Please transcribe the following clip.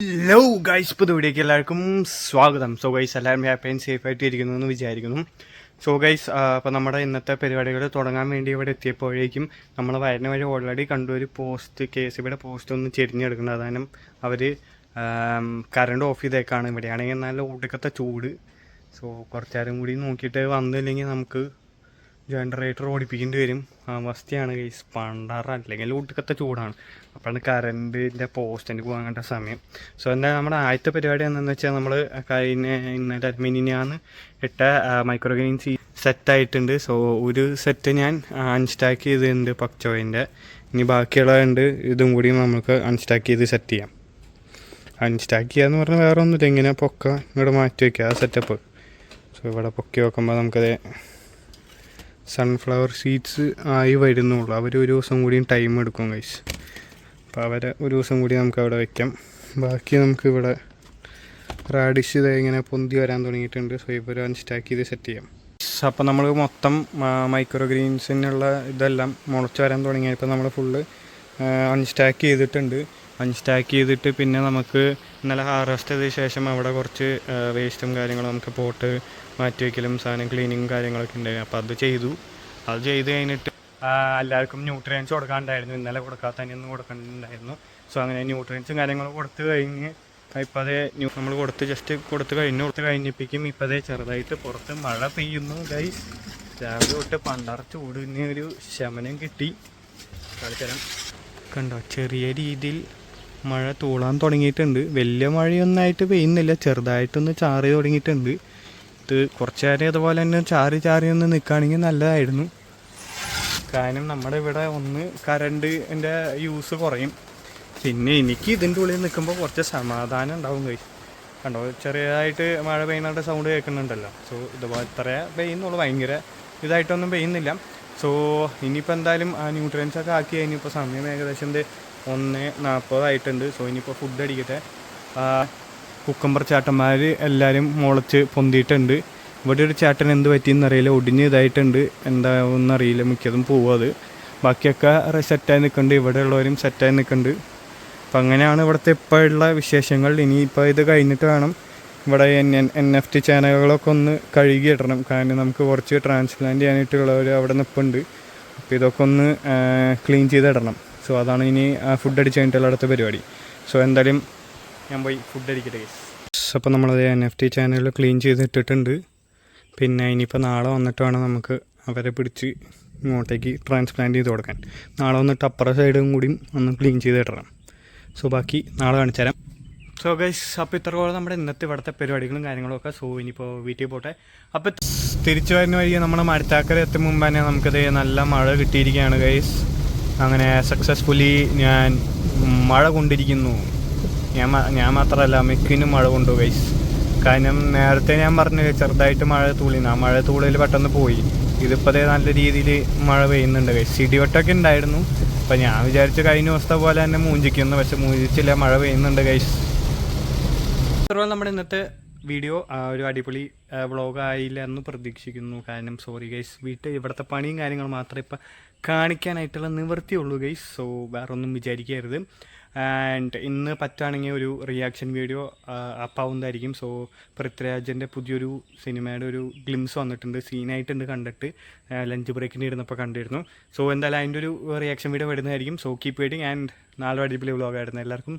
Hello guys, ഇപ്പോൾ ഇവിടേക്ക് എല്ലാവർക്കും സ്വാഗതം. സോ ഗൈസ്, എല്ലാവരും ഹാപ്പി ആൻഡ് സേഫ് ആയിട്ട് ഇരിക്കുന്നു എന്ന് വിചാരിക്കുന്നു. സോ ഗൈസ്, അപ്പോൾ നമ്മുടെ ഇന്നത്തെ പരിപാടികൾ തുടങ്ങാൻ വേണ്ടി ഇവിടെ എത്തിയപ്പോഴേക്കും നമ്മൾ വരുന്ന വഴി ഓൾറെഡി കണ്ടു ഒരു പോസ്റ്റ് KCBയുടെ പോസ്റ്റ് ഒന്ന് ചെരിഞ്ഞെടുക്കുന്നത്. അതായത് അവർ കറണ്ട് ഓഫ് ചെയ്തേക്കാണ്. ഇവിടെയാണെങ്കിൽ നല്ല ഒടുക്കത്തെ ചൂട്. സോ കുറച്ചേരം കൂടി നോക്കിയിട്ട് വന്നില്ലെങ്കിൽ നമുക്ക് ജനറേറ്റർ ഓടിപ്പിക്കേണ്ടി വരും. അവസ്ഥയാണ് ഗൈസ്, അല്ലെങ്കിൽ ഒടുക്കത്തെ ചൂടാണ്. അപ്പോഴാണ് കറണ്ടിൻ്റെ പോസ്റ്റിന് പോകാൻ കണ്ട സമയം. സോ എന്താ നമ്മുടെ ആദ്യത്തെ പരിപാടി എന്താണെന്ന് വെച്ചാൽ നമ്മൾ ഇന്നലെ മിനിഞ്ഞാന്ന് ഇട്ട മൈക്രോഗ്രീൻ സെറ്റായിട്ടുണ്ട്. സോ ഒരു സെറ്റ് ഞാൻ അൺസ്റ്റാക്ക് ചെയ്തിട്ടുണ്ട് പക്ചോയിൻ്റെ. ഇനി ബാക്കിയുള്ളതുണ്ട്, ഇതും കൂടി നമുക്ക് അൺസ്റ്റാക്ക് ചെയ്ത് സെറ്റ് ചെയ്യാം. അൺസ്റ്റാക്ക് ചെയ്യുക എന്ന് പറഞ്ഞാൽ വേറെ ഒന്നുമില്ല, ഇങ്ങനെ ഇങ്ങോട്ട് മാറ്റി വയ്ക്കുക ആ സെറ്റപ്പ്. സോ ഇവിടെ പൊക്കി വെക്കുമ്പോൾ നമുക്കത് സൺഫ്ലവർ സീഡ്സ് ആയി വരുന്നുള്ളൂ. അവർ ഒരു ദിവസം കൂടിയും ടൈം എടുക്കും ഗൈസ്. അപ്പോൾ അവരെ ഒരു ദിവസം കൂടി നമുക്ക് അവിടെ വയ്ക്കാം. ബാക്കി നമുക്ക് ഇവിടെ റാഡിഷ് ഇത് ഇങ്ങനെ പൊന്തി വരാൻ തുടങ്ങിയിട്ടുണ്ട്. സോ ഇവർ അൺസ്റ്റാക്ക് ചെയ്ത് സെറ്റ് ചെയ്യാം. അപ്പോൾ നമ്മൾ മൊത്തം മൈക്രോ ഗ്രീൻസിനുള്ള ഇതെല്ലാം മുളച്ച് വരാൻ തുടങ്ങിയപ്പോൾ നമ്മൾ ഫുള്ള് അൺസ്റ്റാക്ക് ചെയ്തിട്ടുണ്ട്. അൺസ്റ്റാക്ക് ചെയ്തിട്ട് പിന്നെ നമുക്ക് ഇന്നലെ ഹാർവെസ്റ്റ് ചെയ്ത ശേഷം അവിടെ കുറച്ച് വേസ്റ്റും കാര്യങ്ങളും നമുക്ക് പോട്ട് മാറ്റി വയ്ക്കലും സാധനം ക്ലീനിങ്ങും കാര്യങ്ങളൊക്കെ ഉണ്ടായിരുന്നു. അപ്പോൾ അത് ചെയ്ത് കഴിഞ്ഞിട്ട് എല്ലാവർക്കും ന്യൂട്രിയൻസ് കൊടുക്കാനുണ്ടായിരുന്നു. ഇന്നലെ കൊടുക്കാത്തതിനൊന്നും കൊടുക്കുന്നുണ്ടായിരുന്നു. സോ അങ്ങനെ ന്യൂട്രിയൻസും കാര്യങ്ങളും കൊടുത്തു കഴിഞ്ഞ് ഇപ്പോൾ അതേ നമ്മൾ കൊടുത്ത് കഴിഞ്ഞിപ്പിക്കും. ഇപ്പോൾ അതേ ചെറുതായിട്ട് പുറത്ത് മഴ പെയ്യുന്നു ഗൈസ്. രാവിലെ തൊട്ട് പണ്ടാറ ചൂടിന് ഒരു ശമനം കിട്ടി. കളിത്തരം കണ്ടോ, ചെറിയ രീതിയിൽ മഴ തൂളാൻ തുടങ്ങിയിട്ടുണ്ട്. വലിയ മഴയൊന്നായിട്ട് പെയ്യുന്നില്ല, ചെറുതായിട്ടൊന്ന് ചാറി തുടങ്ങിയിട്ടുണ്ട്. ഇത് കുറച്ച് നേരം അതുപോലെ തന്നെ ചാറി ഒന്ന് നിൽക്കുകയാണെങ്കിൽ നല്ലതായിരുന്നു. കാരണം നമ്മുടെ ഇവിടെ ഒന്ന് കറണ്ടിൻ്റെ യൂസ് കുറയും. പിന്നെ എനിക്ക് ഇതിൻ്റെ ഉള്ളിൽ നിൽക്കുമ്പോൾ കുറച്ച് സമാധാനം ഉണ്ടാവും കഴിയും. കണ്ടോ, ചെറിയതായിട്ട് മഴ പെയ്യുന്നതിൻ്റെ സൗണ്ട് കേൾക്കുന്നുണ്ടല്ലോ. സോ ഇതുപോലെ ഇത്ര പെയ്യുന്നുള്ളൂ, ഭയങ്കര ഇതായിട്ടൊന്നും പെയ്യുന്നില്ല. സോ ഇനിയിപ്പോൾ എന്തായാലും ആ ന്യൂട്രിയൻസൊക്കെ ആക്കി കഴിഞ്ഞിപ്പോൾ സമയം ഏകദേശം 1:40 സോ ഇനിയിപ്പോൾ ഫുഡ് അടിക്കട്ടെ. കുക്കമ്പർ ചാട്ടന്മാർ എല്ലാവരും മുളച്ച് പൊന്തിയിട്ടുണ്ട്. ഇവിടെ ഒരു ചാട്ടൻ എന്ത് പറ്റിയെന്നറിയില്ല, ഒടിഞ്ഞ് ഇതായിട്ടുണ്ട്, എന്താണെന്നറിയില്ല, മിക്കതും പോവും അത്. ബാക്കിയൊക്കെ സെറ്റായി നിൽക്കുന്നുണ്ട്, ഇവിടെ ഉള്ളവരും സെറ്റായി നിൽക്കുന്നുണ്ട്. അപ്പം അങ്ങനെയാണ് ഇവിടുത്തെ ഇപ്പോഴുള്ള വിശേഷങ്ങൾ. ഇനിയിപ്പോൾ ഇത് കഴിഞ്ഞിട്ട് വേണം ഇവിടെ NFT ചാനലുകളൊക്കെ ഒന്ന് കഴുകിയിടണം. കാരണം നമുക്ക് കുറച്ച് ട്രാൻസ്പ്ലാന്റ് ചെയ്യാനായിട്ടുള്ളവർ അവിടെ നിൽപ്പുണ്ട്. അപ്പോൾ ഇതൊക്കെ ഒന്ന് ക്ലീൻ ചെയ്തിടണം. സോ അതാണ് ഇനി ഫുഡ് അടിച്ച് കഴിഞ്ഞിട്ടുള്ള അടുത്ത പരിപാടി. സോ എന്തായാലും ഞാൻ പോയി ഫുഡ് അടിക്കട്ടെ ഗൈസ്. അപ്പോൾ നമ്മളത് NFT ചാനൽ ക്ലീൻ ചെയ്തിട്ടിട്ടുണ്ട്. പിന്നെ ഇനിയിപ്പോൾ നാളെ വന്നിട്ട് വേണം നമുക്ക് അവരെ പിടിച്ച് ഇങ്ങോട്ടേക്ക് ട്രാൻസ്പ്ലാന്റ് ചെയ്ത് കൊടുക്കാൻ. നാളെ വന്നിട്ട് അപ്പുറ സൈഡും കൂടിയും ഒന്ന് ക്ലീൻ ചെയ്തിടണം. സോ ബാക്കി നാളെ കാണിച്ചു തരാം. സോ ഗൈസ്, അപ്പോൾ ഇത്രപോലെ നമ്മുടെ ഇന്നത്തെ ഇവിടുത്തെ പരിപാടികളും കാര്യങ്ങളൊക്കെ. സോ ഇനിയിപ്പോൾ വീട്ടിൽ പോട്ടെ. അപ്പോൾ തിരിച്ചു വരുന്ന വഴി നമ്മുടെ മരത്താക്കര എത്തും മുമ്പ് തന്നെ നമുക്കത് നല്ല മഴ കിട്ടിയിരിക്കുകയാണ് ഗൈസ്. അങ്ങനെ സക്സസ്ഫുള്ളി ഞാൻ മഴ കൊണ്ടിരിക്കുന്നു. ഞാൻ മാത്രമല്ല, മിക്കിനും മഴ കൊണ്ടു ഗൈസ്. കാരണം നേരത്തെ ഞാൻ പറഞ്ഞില്ല ചെറുതായിട്ട് മഴ തൂളിന്ന്, ആ മഴ തൂളിൽ പെട്ടെന്ന് പോയി. ഇതിപ്പോൾ നല്ല രീതിയിൽ മഴ പെയ്യുന്നുണ്ട് ഗൈസ്. ഇടിവെട്ടൊക്കെ ഉണ്ടായിരുന്നു. അപ്പോൾ ഞാൻ വിചാരിച്ചു കഴിഞ്ഞ ദിവസത്തെ പോലെ തന്നെ മൂഞ്ചിക്കുന്നു, പക്ഷെ മൂഞ്ചിച്ചില്ല, മഴ പെയ്യുന്നുണ്ട് ഗൈസ്. അതുപോലെ നമ്മുടെ ഇന്നത്തെ വീഡിയോ ഒരു അടിപൊളി വ്ളോഗ് ആയില്ല എന്ന് പ്രതീക്ഷിക്കുന്നു. കാരണം സോറി ഗൈസ്, ഇവിടുത്തെ പണിയും കാര്യങ്ങളും മാത്രമേ ഇപ്പം കാണിക്കാനായിട്ടുള്ള നിവൃത്തിയുള്ളൂ ഗൈസ്. സോ വേറെ ഒന്നും വിചാരിക്കരുത്. ആൻഡ് ഇന്ന് പറ്റുകയാണെങ്കിൽ ഒരു റിയാക്ഷൻ വീഡിയോ അപ്പാവുന്നതായിരിക്കും. സോ പൃഥ്വിരാജിൻ്റെ പുതിയൊരു സിനിമയുടെ ഒരു ഗ്ലിംസ് വന്നിട്ടുണ്ട്, സീനായിട്ടുണ്ട് കണ്ടിട്ട്. ലഞ്ച് ബ്രേക്കിന് ഇരുന്നപ്പോൾ കണ്ടിരുന്നു. സോ എന്തായാലും അതിൻ്റെ ഒരു റിയാക്ഷൻ വീഡിയോ വരുന്നതായിരിക്കും. സോ കീപ്പ് വെയിറ്റിംഗ് ആൻഡ് നാളെ അടിപൊളി വ്ളോഗായിരുന്നു. എല്ലാവർക്കും